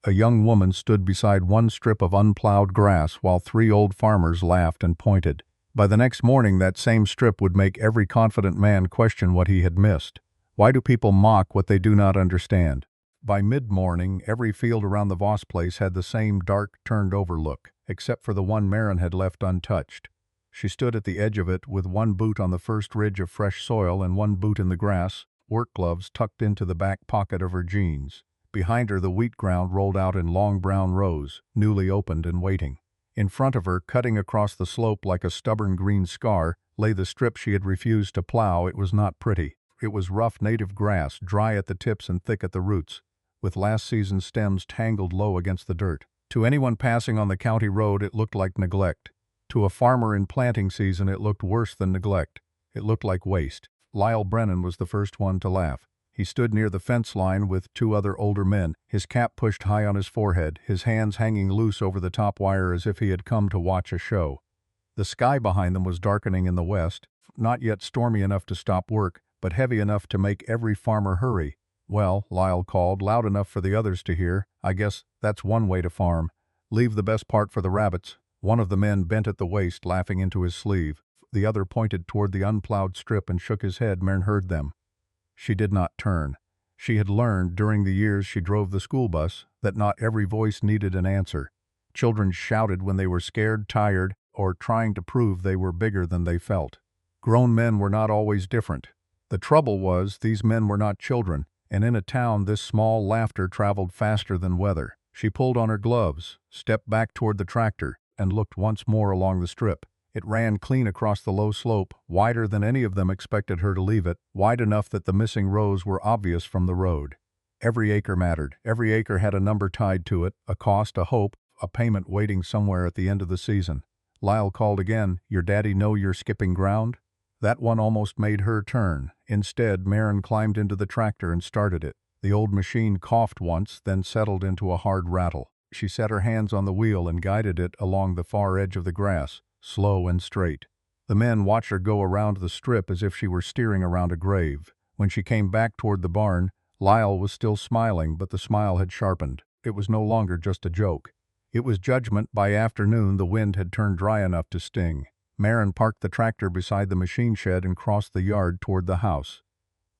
A young woman stood beside one strip of unplowed grass while three old farmers laughed and pointed. By the next morning, that same strip would make every confident man question what he had missed. Why do people mock what they do not understand? By mid-morning, every field around the Voss place had the same dark, turned-over look, except for the one Maren had left untouched. She stood at the edge of it with one boot on the first ridge of fresh soil and one boot in the grass, work gloves tucked into the back pocket of her jeans. Behind her, the wheat ground rolled out in long brown rows, newly opened and waiting. In front of her, cutting across the slope like a stubborn green scar, lay the strip she had refused to plow. It was not pretty. It was rough native grass, dry at the tips and thick at the roots, with last season's stems tangled low against the dirt. To anyone passing on the county road, it looked like neglect. To a farmer in planting season, it looked worse than neglect. It looked like waste. Lyle Brennan was the first one to laugh. He stood near the fence line with two other older men, his cap pushed high on his forehead, his hands hanging loose over the top wire as if he had come to watch a show. The sky behind them was darkening in the west, not yet stormy enough to stop work, but heavy enough to make every farmer hurry. "Well," Lyle called, loud enough for the others to hear, "I guess that's one way to farm. Leave the best part for the rabbits." One of the men bent at the waist, laughing into his sleeve. The other pointed toward the unplowed strip and shook his head. Maren heard them. She did not turn. She had learned, during the years she drove the school bus, that not every voice needed an answer. Children shouted when they were scared, tired, or trying to prove they were bigger than they felt. Grown men were not always different. The trouble was, these men were not children, and in a town this small laughter traveled faster than weather. She pulled on her gloves, stepped back toward the tractor, and looked once more along the strip. It ran clean across the low slope, wider than any of them expected her to leave it, wide enough that the missing rows were obvious from the road. Every acre mattered. Every acre had a number tied to it, a cost, a hope, a payment waiting somewhere at the end of the season. Lyle called again, "Your daddy know you're skipping ground?" That one almost made her turn. Instead, Maren climbed into the tractor and started it. The old machine coughed once, then settled into a hard rattle. She set her hands on the wheel and guided it along the far edge of the grass, slow and straight. The men watched her go around the strip as if she were steering around a grave. When she came back toward the barn, Lyle was still smiling, but the smile had sharpened. It was no longer just a joke. It was judgment. By afternoon, the wind had turned dry enough to sting. Maren parked the tractor beside the machine shed and crossed the yard toward the house.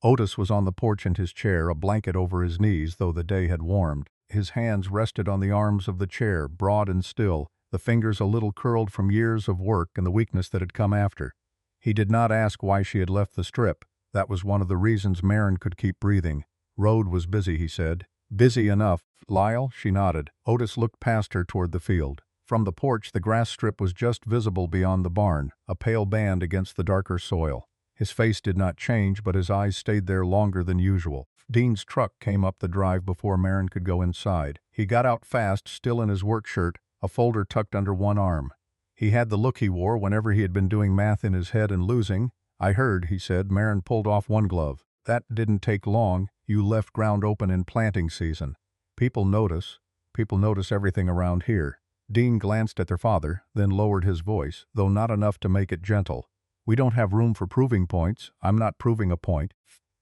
Otis was on the porch in his chair, a blanket over his knees, though the day had warmed. His hands rested on the arms of the chair, broad and still, the fingers a little curled from years of work and the weakness that had come after. He did not ask why she had left the strip. That was one of the reasons Maren could keep breathing. "Road was busy," he said. "Busy enough." "Lyle?" She nodded. Otis looked past her toward the field. From the porch, the grass strip was just visible beyond the barn, a pale band against the darker soil. His face did not change, but his eyes stayed there longer than usual. Dean's truck came up the drive before Maren could go inside. He got out fast, still in his work shirt, a folder tucked under one arm. He had the look he wore whenever he had been doing math in his head and losing. "I heard," he said. Maren pulled off one glove. "That didn't take long. You left ground open in planting season. People notice. People notice everything around here." Dean glanced at their father, then lowered his voice, though not enough to make it gentle. "We don't have room for proving points. I'm not proving a point."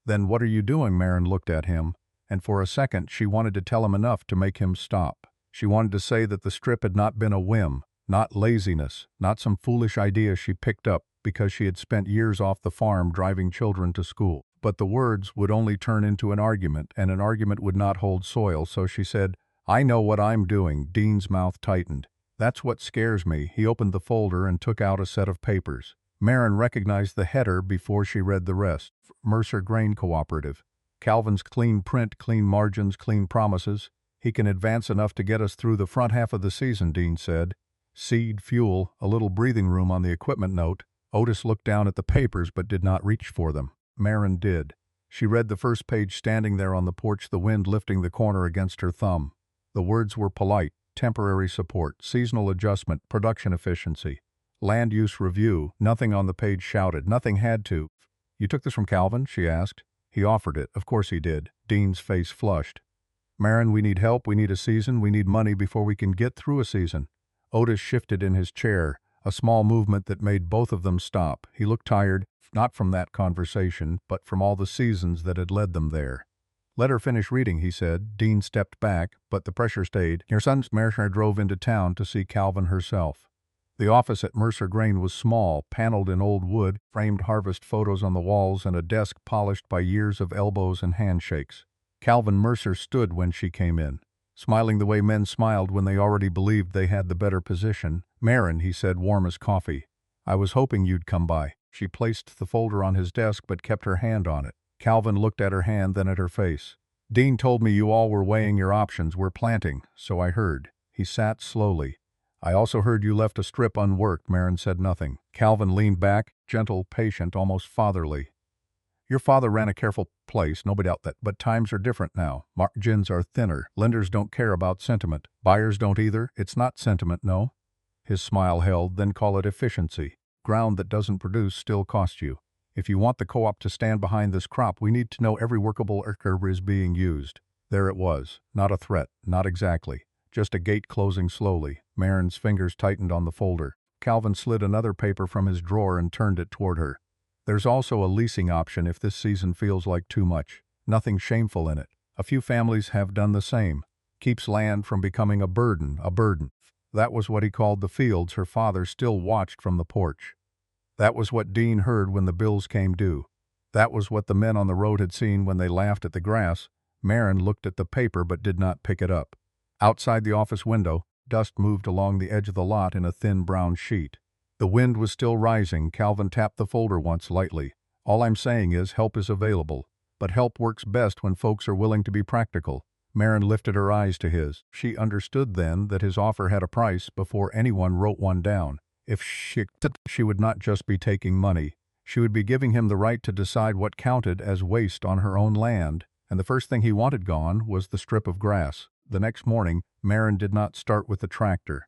"Then what are you doing?" Maren looked at him, and for a second she wanted to tell him enough to make him stop. She wanted to say that the strip had not been a whim, not laziness, not some foolish idea she picked up because she had spent years off the farm driving children to school. But the words would only turn into an argument, and an argument would not hold soil, so she said, "I know what I'm doing." Dean's mouth tightened. "That's what scares me." He opened the folder and took out a set of papers. Maren recognized the header before she read the rest. Mercer Grain Cooperative. Calvin's clean print, clean margins, clean promises. "He can advance enough to get us through the front half of the season," Dean said. "Seed, fuel, a little breathing room on the equipment note." Otis looked down at the papers but did not reach for them. Maren did. She read the first page standing there on the porch, the wind lifting the corner against her thumb. The words were polite: temporary support, seasonal adjustment, production efficiency, land use review. Nothing on the page shouted. Nothing had to. "You took this from Calvin?" she asked. "He offered it." "Of course he did." Dean's face flushed. "Maren, we need help. We need a season. We need money before we can get through a season." Otis shifted in his chair, a small movement that made both of them stop. He looked tired, not from that conversation, but from all the seasons that had led them there. Let her finish reading, he said. Dean stepped back, but the pressure stayed. Your son's Maren drove into town to see Calvin herself. The office at Mercer Grain was small, paneled in old wood, framed harvest photos on the walls, and a desk polished by years of elbows and handshakes. Calvin Mercer stood when she came in, smiling the way men smiled when they already believed they had the better position. Maren, he said, warm as coffee. I was hoping you'd come by. She placed the folder on his desk but kept her hand on it. Calvin looked at her hand, then at her face. Dean told me you all were weighing your options. We're planting, so I heard. He sat slowly. I also heard you left a strip unworked. Maren said nothing. Calvin leaned back, gentle, patient, almost fatherly. Your father ran a careful place, no doubt that, but times are different now. Margins are thinner. Lenders don't care about sentiment. Buyers don't either. It's not sentiment, no. His smile held, then call it efficiency. Ground that doesn't produce still costs you. If you want the co-op to stand behind this crop, we need to know every workable acre is being used. There it was. Not a threat. Not exactly. Just a gate closing slowly. Maren's fingers tightened on the folder. Calvin slid another paper from his drawer and turned it toward her. There's also a leasing option if this season feels like too much. Nothing shameful in it. A few families have done the same. Keeps land from becoming a burden, a burden. That was what he called the fields her father still watched from the porch. That was what Dean heard when the bills came due. That was what the men on the road had seen when they laughed at the grass. Maren looked at the paper but did not pick it up. Outside the office window, dust moved along the edge of the lot in a thin brown sheet. The wind was still rising. Calvin tapped the folder once lightly. All I'm saying is help is available. But help works best when folks are willing to be practical. Maren lifted her eyes to his. She understood then that his offer had a price before anyone wrote one down. If she would not just be taking money. She would be giving him the right to decide what counted as waste on her own land, and the first thing he wanted gone was the strip of grass. The next morning, Maren did not start with the tractor.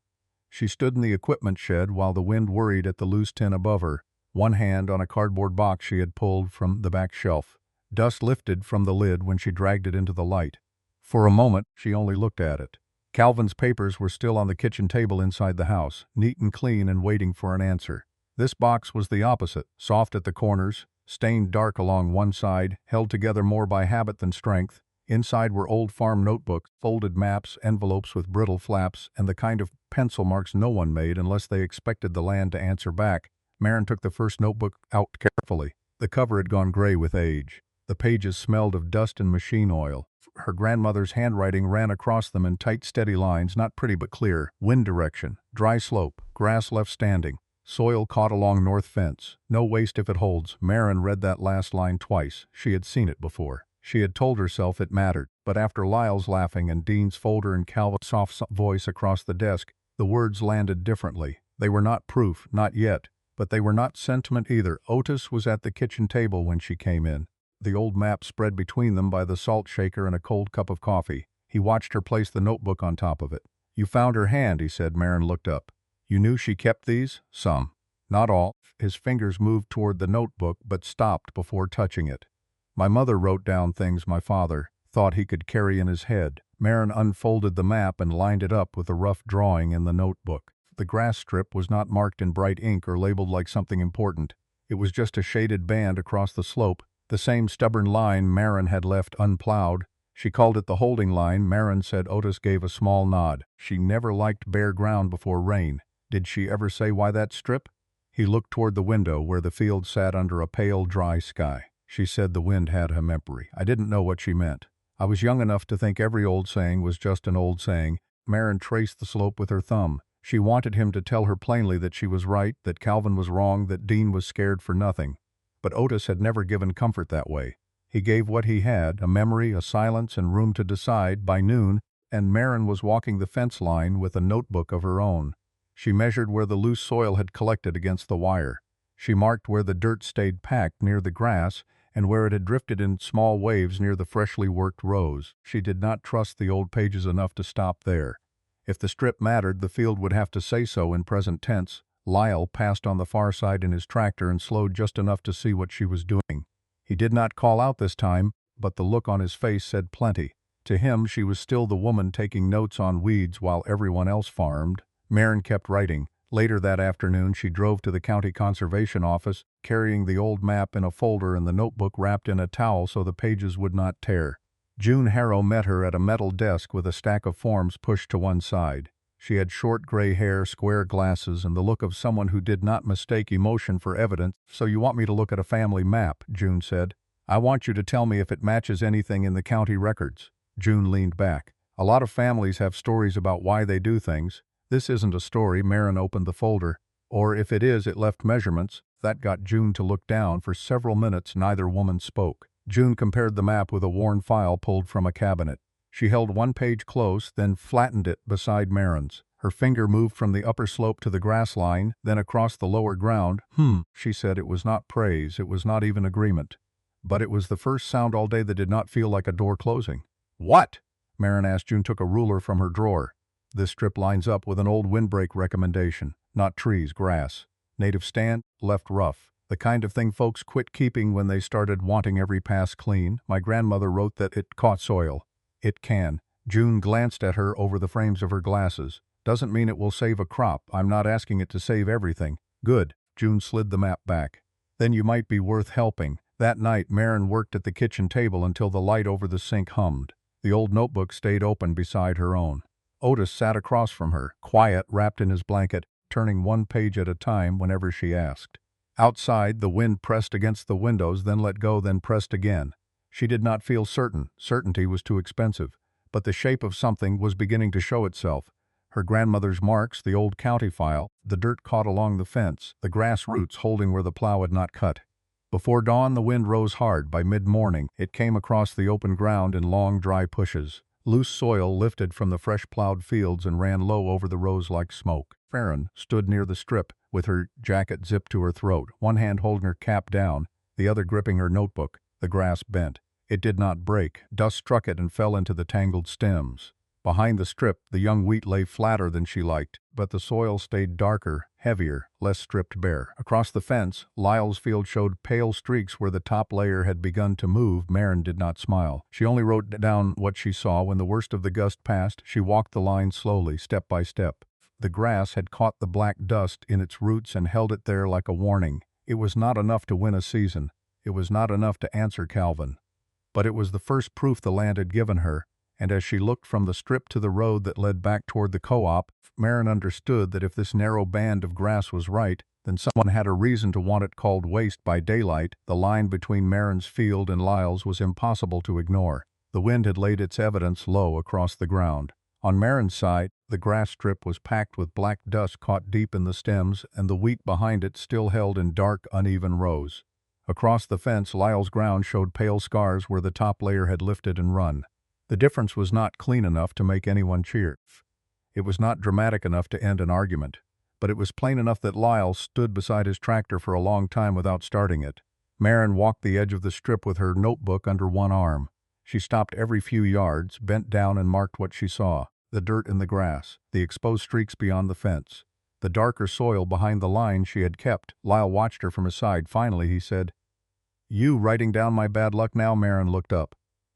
She stood in the equipment shed while the wind worried at the loose tin above her, one hand on a cardboard box she had pulled from the back shelf. Dust lifted from the lid when she dragged it into the light. For a moment, she only looked at it. Calvin's papers were still on the kitchen table inside the house, neat and clean and waiting for an answer. This box was the opposite, soft at the corners, stained dark along one side, held together more by habit than strength. Inside were old farm notebooks, folded maps, envelopes with brittle flaps, and the kind of pencil marks no one made unless they expected the land to answer back. Maren took the first notebook out carefully. The cover had gone gray with age. The pages smelled of dust and machine oil. Her grandmother's handwriting ran across them in tight, steady lines, not pretty but clear. Wind direction, dry slope, grass left standing, soil caught along north fence. No waste if it holds. Maren read that last line twice. She had seen it before. She had told herself it mattered, but after Lyle's laughing and Dean's folder and Calvin's soft voice across the desk, the words landed differently. They were not proof, not yet, but they were not sentiment either. Otis was at the kitchen table when she came in, the old map spread between them by the salt shaker and a cold cup of coffee. He watched her place the notebook on top of it. You found her hand, he said. Maren looked up. You knew she kept these? Some. Not all. His fingers moved toward the notebook but stopped before touching it. My mother wrote down things my father thought he could carry in his head. Maren unfolded the map and lined it up with a rough drawing in the notebook. The grass strip was not marked in bright ink or labeled like something important. It was just a shaded band across the slope, the same stubborn line Maren had left unplowed. She called it the holding line. Maren said. Otis gave a small nod. She never liked bare ground before rain. Did she ever say why that strip? He looked toward the window where the field sat under a pale, dry sky. She said the wind had a memory. I didn't know what she meant. I was young enough to think every old saying was just an old saying. Maren traced the slope with her thumb. She wanted him to tell her plainly that she was right, that Calvin was wrong, that Dean was scared for nothing. But Otis had never given comfort that way. He gave what he had, a memory, a silence, and room to decide. By noon, and Maren was walking the fence line with a notebook of her own. She measured where the loose soil had collected against the wire. She marked where the dirt stayed packed near the grass, and where it had drifted in small waves near the freshly worked rows. She did not trust the old pages enough to stop there. If the strip mattered, the field would have to say so in present tense. Lyle passed on the far side in his tractor and slowed just enough to see what she was doing. He did not call out this time, but the look on his face said plenty. To him, she was still the woman taking notes on weeds while everyone else farmed. Maren kept writing. Later that afternoon, she drove to the county conservation office, carrying the old map in a folder and the notebook wrapped in a towel so the pages would not tear. June Harrow met her at a metal desk with a stack of forms pushed to one side. She had short gray hair, square glasses, and the look of someone who did not mistake emotion for evidence. "So you want me to look at a family map," June said. "I want you to tell me if it matches anything in the county records." June leaned back. "A lot of families have stories about why they do things. This isn't a story." Maren opened the folder. "Or if it is, it left measurements." That got June to look down. For several minutes neither woman spoke. June compared the map with a worn file pulled from a cabinet. She held one page close, then flattened it beside Maren's. Her finger moved from the upper slope to the grass line, then across the lower ground. She said. It was not praise, it was not even agreement. But it was the first sound all day that did not feel like a door closing. "What?" Maren asked. June took a ruler from her drawer. "This strip lines up with an old windbreak recommendation. Not trees, grass. Native stand, left rough. The kind of thing folks quit keeping when they started wanting every pass clean. My grandmother wrote that it caught soil. It can." June glanced at her over the frames of her glasses. "Doesn't mean it will save a crop. I'm not asking it to save everything." "Good." June slid the map back. "Then you might be worth helping." That night, Maren worked at the kitchen table until the light over the sink hummed. The old notebook stayed open beside her own. Otis sat across from her, quiet, wrapped in his blanket, turning one page at a time whenever she asked. Outside, the wind pressed against the windows, then let go, then pressed again. She did not feel certain. Certainty was too expensive. But the shape of something was beginning to show itself. Her grandmother's marks, the old county file, the dirt caught along the fence, the grass roots holding where the plow had not cut. Before dawn, the wind rose hard. By mid-morning, it came across the open ground in long, dry pushes. Loose soil lifted from the fresh-plowed fields and ran low over the rows like smoke. Maren stood near the strip, with her jacket zipped to her throat, one hand holding her cap down, the other gripping her notebook. The grass bent. It did not break. Dust struck it and fell into the tangled stems. Behind the strip, the young wheat lay flatter than she liked, but the soil stayed darker, heavier, less stripped bare. Across the fence, Lyle's field showed pale streaks where the top layer had begun to move. Maren did not smile. She only wrote down what she saw. When the worst of the gust passed, she walked the line slowly, step by step. The grass had caught the black dust in its roots and held it there like a warning. It was not enough to win a season. It was not enough to answer Calvin. But it was the first proof the land had given her. And as she looked from the strip to the road that led back toward the co-op, Maren understood that if this narrow band of grass was right, then someone had a reason to want it called waste. By daylight, the line between Maren's field and Lyle's was impossible to ignore. The wind had laid its evidence low across the ground. On Maren's side, the grass strip was packed with black dust caught deep in the stems, and the wheat behind it still held in dark, uneven rows. Across the fence, Lyle's ground showed pale scars where the top layer had lifted and run. The difference was not clean enough to make anyone cheer. It was not dramatic enough to end an argument, but it was plain enough that Lyle stood beside his tractor for a long time without starting it. Maren walked the edge of the strip with her notebook under one arm. She stopped every few yards, bent down and marked what she saw: the dirt in the grass, the exposed streaks beyond the fence, the darker soil behind the line she had kept. Lyle watched her from his side. Finally, he said, "You writing down my bad luck now?" Maren looked up.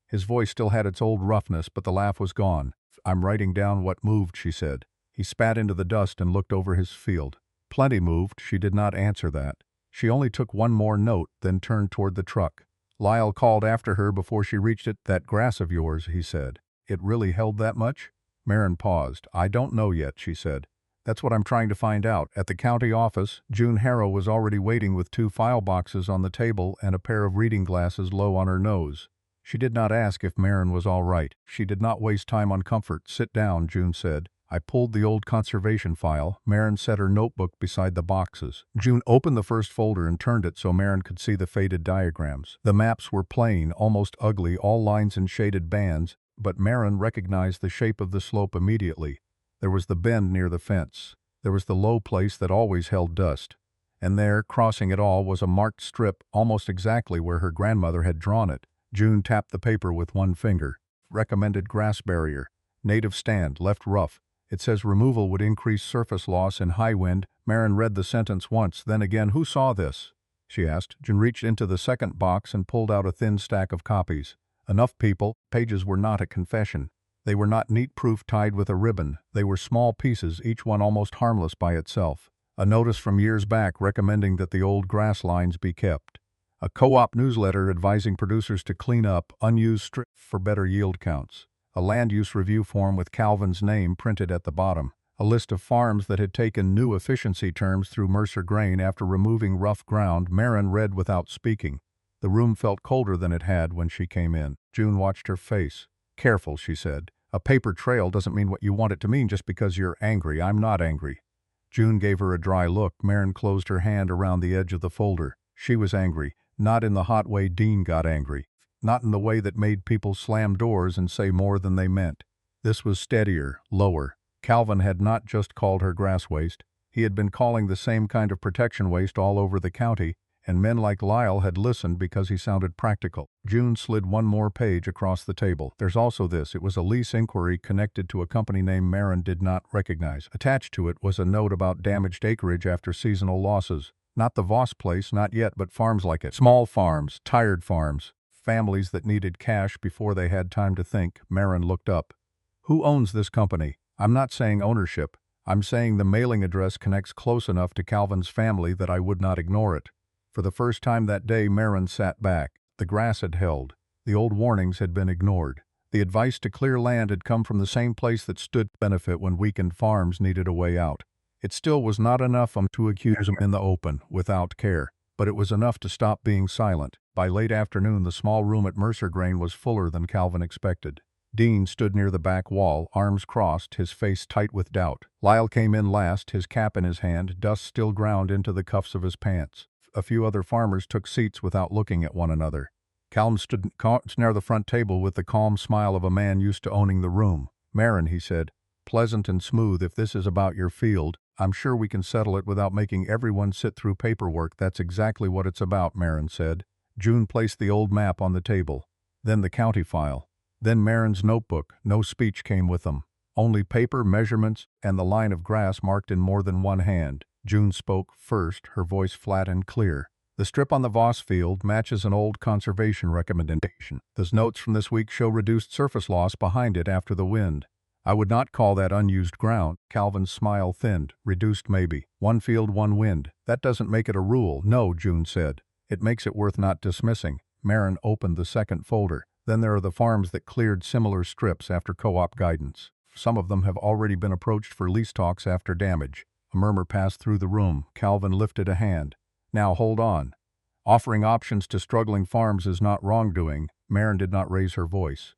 His voice still had its old roughness, but the laugh was gone. "I'm writing down what moved," she said. He spat into the dust and looked over his field. Plenty moved. She did not answer that. She only took one more note, then turned toward the truck. Lyle called after her before she reached it. "That grass of yours," he said. "It really held that much?" Maren paused. "I don't know yet," she said. "That's what I'm trying to find out." At the county office, June Harrow was already waiting with 2 file boxes on the table and a pair of reading glasses low on her nose. She did not ask if Maren was all right. She did not waste time on comfort. "Sit down," June said. I pulled the old conservation file. Maren set her notebook beside the boxes. June opened the first folder and turned it so Maren could see the faded diagrams. The maps were plain, almost ugly, all lines and shaded bands, but Maren recognized the shape of the slope immediately. There was the bend near the fence. There was the low place that always held dust. And there, crossing it all, was a marked strip, almost exactly where her grandmother had drawn it. June tapped the paper with one finger. "Recommended grass barrier. Native stand, left rough. It says removal would increase surface loss in high wind." Maren read the sentence once, then again. "Who saw this?" she asked. June reached into the second box and pulled out a thin stack of copies. Enough people. Pages were not a confession. They were not neat proof tied with a ribbon. They were small pieces, each one almost harmless by itself. A notice from years back recommending that the old grass lines be kept. A co-op newsletter advising producers to clean up unused strips for better yield counts. A land use review form with Calvin's name printed at the bottom. A list of farms that had taken new efficiency terms through Mercer Grain after removing rough ground. Maren read without speaking. The room felt colder than it had when she came in. June watched her face. "Careful," she said. "A paper trail doesn't mean what you want it to mean just because you're angry. I'm not angry." June gave her a dry look. Maren closed her hand around the edge of the folder. She was angry, not in the hot way Dean got angry, not in the way that made people slam doors and say more than they meant. This was steadier, lower. Calvin had not just called her grass waste. He had been calling the same kind of protection waste all over the county, and men like Lyle had listened because he sounded practical. June slid one more page across the table. "There's also this." It was a lease inquiry connected to a company name Maren did not recognize. Attached to it was a note about damaged acreage after seasonal losses. Not the Voss place, not yet, but farms like it. Small farms, tired farms, families that needed cash before they had time to think. Maren looked up. "Who owns this company?" "I'm not saying ownership. I'm saying the mailing address connects close enough to Calvin's family that I would not ignore it." For the first time that day, Maren sat back. The grass had held. The old warnings had been ignored. The advice to clear land had come from the same place that stood to benefit when weakened farms needed a way out. It still was not enough to accuse him in the open, without care, but it was enough to stop being silent. By late afternoon, the small room at Mercer Grain was fuller than Calvin expected. Dean stood near the back wall, arms crossed, his face tight with doubt. Lyle came in last, his cap in his hand, dust still ground into the cuffs of his pants. A few other farmers took seats without looking at one another. Calvin stood near the front table with the calm smile of a man used to owning the room. "Maren," he said, "pleasant and smooth. If this is about your field, I'm sure we can settle it without making everyone sit through paperwork." "That's exactly what it's about," Maren said. June placed the old map on the table, then the county file, then Maren's notebook. No speech came with them, only paper, measurements, and the line of grass marked in more than one hand. June spoke first, her voice flat and clear. "The strip on the Voss field matches an old conservation recommendation. The notes from this week show reduced surface loss behind it after the wind. I would not call that unused ground." Calvin's smile thinned. "Reduced maybe. One field, one wind. That doesn't make it a rule." "No," June said. "It makes it worth not dismissing." Maren opened the second folder. "Then there are the farms that cleared similar strips after co-op guidance. Some of them have already been approached for lease talks after damage." A murmur passed through the room. Calvin lifted a hand. "Now hold on. Offering options to struggling farms is not wrongdoing." Maren did not raise her voice.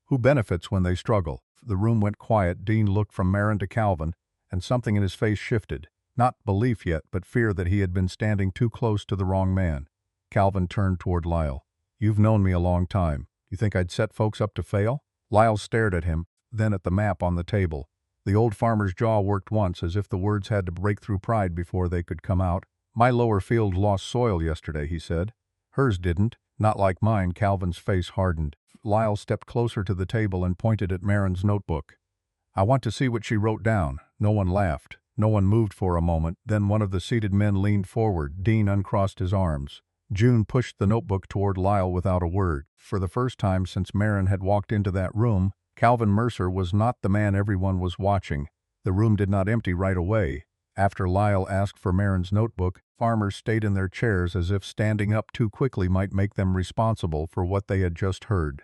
"Who benefits when they struggle?" The room went quiet. Dean looked from Maren to Calvin, and something in his face shifted. Not belief yet, but fear that he had been standing too close to the wrong man. Calvin turned toward Lyle. "You've known me a long time. You think I'd set folks up to fail?" Lyle stared at him, then at the map on the table. The old farmer's jaw worked once, as if the words had to break through pride before they could come out. "My lower field lost soil yesterday," he said. "Hers didn't. Not like mine." Calvin's face hardened. Lyle stepped closer to the table and pointed at Maren's notebook. "I want to see what she wrote down." No one laughed. No one moved for a moment. Then one of the seated men leaned forward. Dean uncrossed his arms. June pushed the notebook toward Lyle without a word. For the first time since Maren had walked into that room, Calvin Mercer was not the man everyone was watching. The room did not empty right away. After Lyle asked for Maren's notebook, farmers stayed in their chairs as if standing up too quickly might make them responsible for what they had just heard.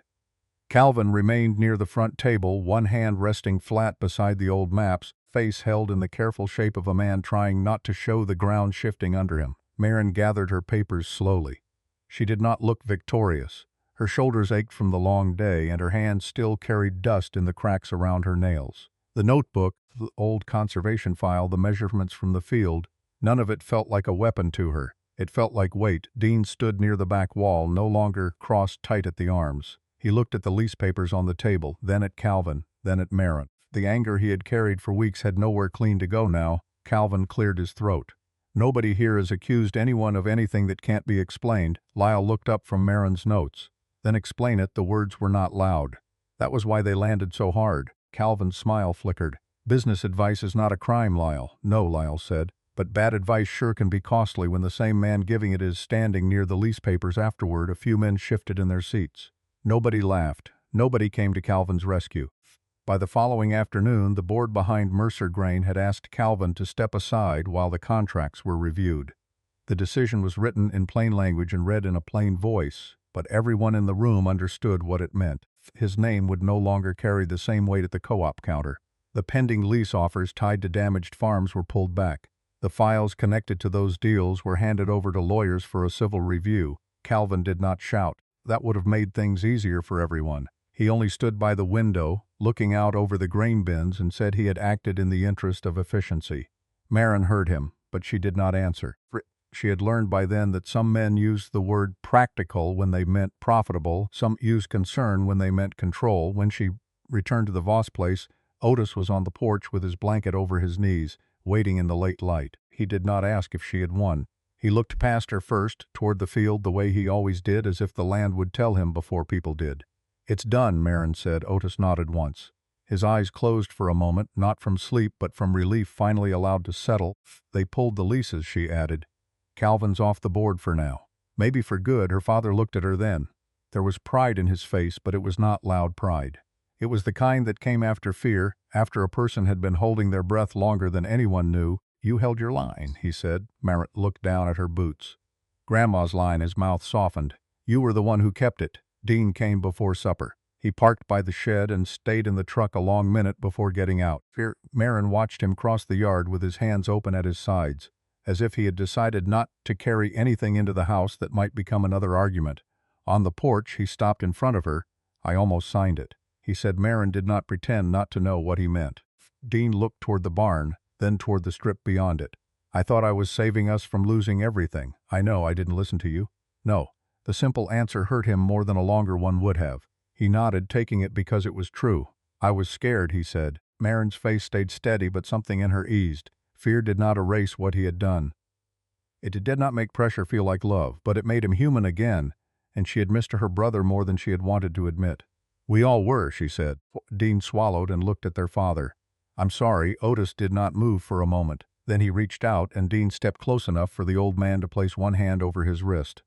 Calvin remained near the front table, one hand resting flat beside the old maps, face held in the careful shape of a man trying not to show the ground shifting under him. Maren gathered her papers slowly. She did not look victorious. Her shoulders ached from the long day, and her hands still carried dust in the cracks around her nails. The notebook, the old conservation file, the measurements from the field, none of it felt like a weapon to her. It felt like weight. Dean stood near the back wall, no longer crossed tight at the arms. He looked at the lease papers on the table, then at Calvin, then at Maren. The anger he had carried for weeks had nowhere clean to go now. Calvin cleared his throat. "Nobody here has accused anyone of anything that can't be explained." Lyle looked up from Maren's notes. "Then explain it." The words were not loud. "That was why they landed so hard." Calvin's smile flickered. "Business advice is not a crime, Lyle." "No," Lyle said, "but bad advice sure can be costly when the same man giving it is standing near the lease papers afterward." A few men shifted in their seats. Nobody laughed. Nobody came to Calvin's rescue. By the following afternoon, the board behind Mercer Grain had asked Calvin to step aside while the contracts were reviewed. The decision was written in plain language and read in a plain voice, but everyone in the room understood what it meant. His name would no longer carry the same weight at the co-op counter. The pending lease offers tied to damaged farms were pulled back. The files connected to those deals were handed over to lawyers for a civil review. Calvin did not shout. That would have made things easier for everyone. He only stood by the window, looking out over the grain bins, and said he had acted in the interest of efficiency. Maren heard him, but she did not answer. She had learned by then that some men used the word practical when they meant profitable, some used concern when they meant control. When she returned to the Voss place, Otis was on the porch with his blanket over his knees, waiting in the late light. He did not ask if she had won. He looked past her first, toward the field the way he always did, as if the land would tell him before people did. "It's done," Maren said. Otis nodded once. His eyes closed for a moment, not from sleep but from relief finally allowed to settle. "They pulled the leases," she added. "Calvin's off the board for now. Maybe for good." Her father looked at her then. There was pride in his face, but it was not loud pride. It was the kind that came after fear, after a person had been holding their breath longer than anyone knew. "You held your line," he said. Maren looked down at her boots. "Grandma's line." His mouth softened. "You were the one who kept it." Dean came before supper. He parked by the shed and stayed in the truck a long minute before getting out. Maren watched him cross the yard with his hands open at his sides, as if he had decided not to carry anything into the house that might become another argument. On the porch, he stopped in front of her. "I almost signed it," he said. Maren did not pretend not to know what he meant. Dean looked toward the barn, then toward the strip beyond it. "I thought I was saving us from losing everything." "I know I didn't listen to you." "No." The simple answer hurt him more than a longer one would have. He nodded, taking it because it was true. "I was scared," he said. Maren's face stayed steady, but something in her eased. Fear did not erase what he had done. It did not make pressure feel like love, but it made him human again, and she had missed her brother more than she had wanted to admit. "We all were," she said. Dean swallowed and looked at their father. "I'm sorry." Otis did not move for a moment. Then he reached out, and Dean stepped close enough for the old man to place one hand over his wrist.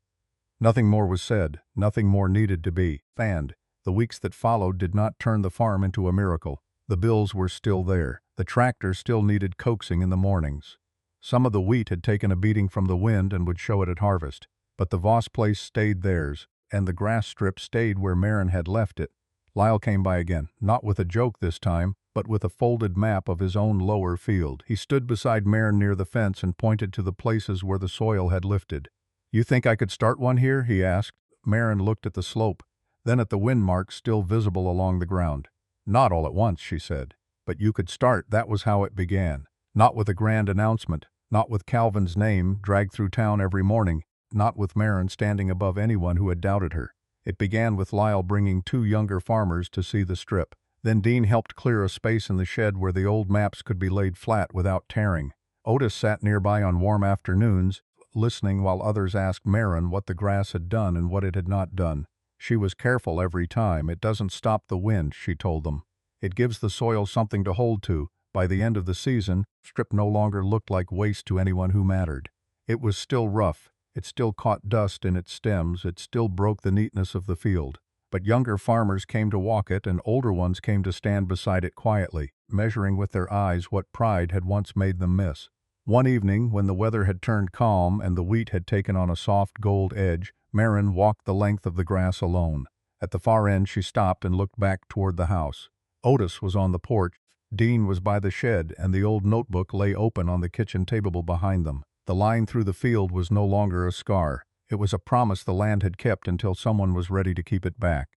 Nothing more was said. Nothing more needed to be. Fanned. The weeks that followed did not turn the farm into a miracle. The bills were still there. The tractor still needed coaxing in the mornings. Some of the wheat had taken a beating from the wind and would show it at harvest. But the Voss place stayed theirs, and the grass strip stayed where Maren had left it. Lyle came by again, not with a joke this time, but with a folded map of his own lower field. He stood beside Maren near the fence and pointed to the places where the soil had lifted. "You think I could start one here?" he asked. Maren looked at the slope, then at the wind marks still visible along the ground. "Not all at once," she said. "But you could start." That was how it began. Not with a grand announcement, not with Calvin's name dragged through town every morning, not with Maren standing above anyone who had doubted her. It began with Lyle bringing 2 younger farmers to see the strip. Then Dean helped clear a space in the shed where the old maps could be laid flat without tearing. Otis sat nearby on warm afternoons, listening while others asked Maren what the grass had done and what it had not done. She was careful every time. "It doesn't stop the wind," she told them. "It gives the soil something to hold to." By the end of the season, strip no longer looked like waste to anyone who mattered. It was still rough. It still caught dust in its stems. It still broke the neatness of the field. But younger farmers came to walk it, and older ones came to stand beside it quietly, measuring with their eyes what pride had once made them miss. One evening, when the weather had turned calm and the wheat had taken on a soft gold edge, Maren walked the length of the grass alone. At the far end, she stopped and looked back toward the house. Otis was on the porch. Dean was by the shed, and the old notebook lay open on the kitchen table behind them. The line through the field was no longer a scar. It was a promise the land had kept until someone was ready to keep it back.